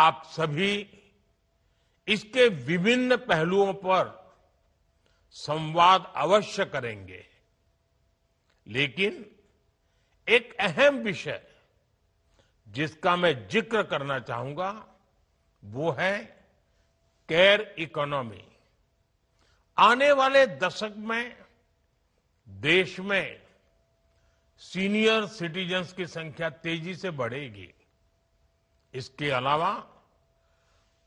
आप सभी इसके विभिन्न पहलुओं पर संवाद अवश्य करेंगे, लेकिन एक अहम विषय जिसका मैं जिक्र करना चाहूंगा वो है केयर इकोनॉमी। आने वाले दशक में देश में सीनियर सिटीजन्स की संख्या तेजी से बढ़ेगी। इसके अलावा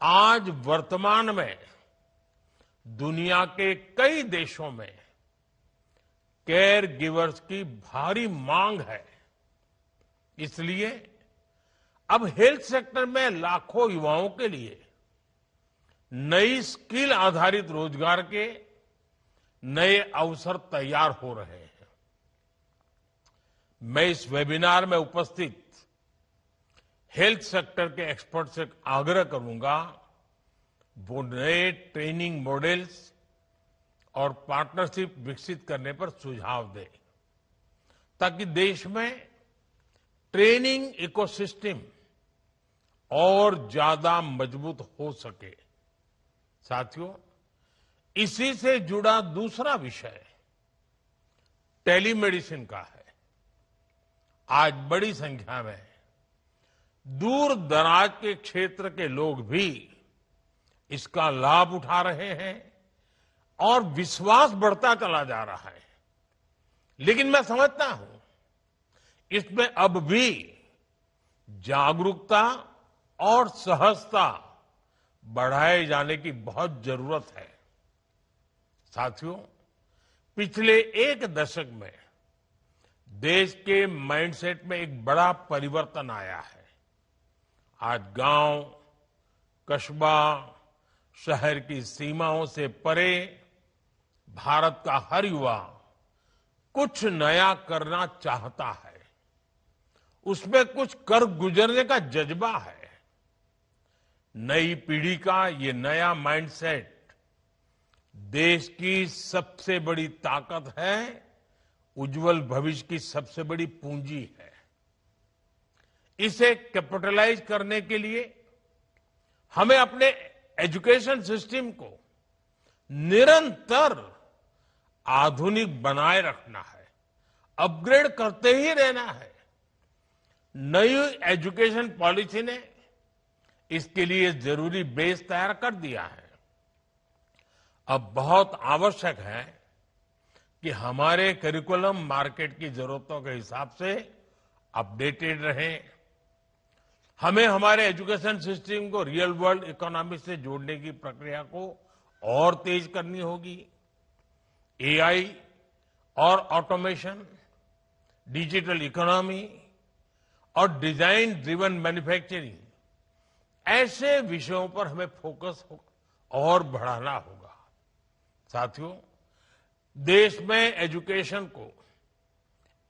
आज वर्तमान में दुनिया के कई देशों में केयर गिवर्स की भारी मांग है। इसलिए अब हेल्थ सेक्टर में लाखों युवाओं के लिए नई स्किल आधारित रोजगार के नए अवसर तैयार हो रहे हैं। मैं इस वेबिनार में उपस्थित हेल्थ सेक्टर के एक्सपर्ट से आग्रह करूंगा वो नए ट्रेनिंग मॉडल्स और पार्टनरशिप विकसित करने पर सुझाव दें, ताकि देश में ट्रेनिंग इकोसिस्टम और ज्यादा मजबूत हो सके। साथियों, इसी से जुड़ा दूसरा विषय टेलीमेडिसिन का है। आज बड़ी संख्या में दूर दराज के क्षेत्र के लोग भी इसका लाभ उठा रहे हैं और विश्वास बढ़ता चला जा रहा है। लेकिन मैं समझता हूं इसमें अब भी जागरूकता और सहजता बढ़ाए जाने की बहुत जरूरत है। साथियों, पिछले एक दशक में देश के माइंडसेट में एक बड़ा परिवर्तन आया है। आज गांव, कस्बा, शहर की सीमाओं से परे भारत का हर युवा कुछ नया करना चाहता है। उसमें कुछ कर गुजरने का जज्बा है। नई पीढ़ी का ये नया माइंडसेट देश की सबसे बड़ी ताकत है, उज्जवल भविष्य की सबसे बड़ी पूंजी है। इसे कैपिटलाइज करने के लिए हमें अपने एजुकेशन सिस्टम को निरंतर आधुनिक बनाए रखना है, अपग्रेड करते ही रहना है। नई एजुकेशन पॉलिसी ने इसके लिए जरूरी बेस तैयार कर दिया है। अब बहुत आवश्यक है कि हमारे करिकुलम मार्केट की जरूरतों के हिसाब से अपडेटेड रहें। हमें हमारे एजुकेशन सिस्टम को रियल वर्ल्ड इकोनॉमी से जोड़ने की प्रक्रिया को और तेज करनी होगी। एआई और ऑटोमेशन, डिजिटल इकोनॉमी और डिजाइन ड्रिवन मैन्युफैक्चरिंग, ऐसे विषयों पर हमें फोकस और बढ़ाना होगा। साथियों, देश में एजुकेशन को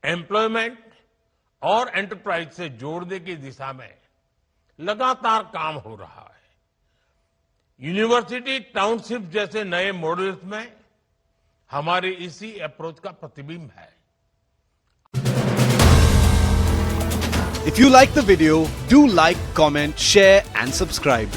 एम्प्लॉयमेंट और एंटरप्राइज से जोड़ने की दिशा में लगातार काम हो रहा है। यूनिवर्सिटी टाउनशिप जैसे नए मॉडल्स में हमारी इसी अप्रोच का प्रतिबिंब है। If you like the video, do like, comment, share and subscribe.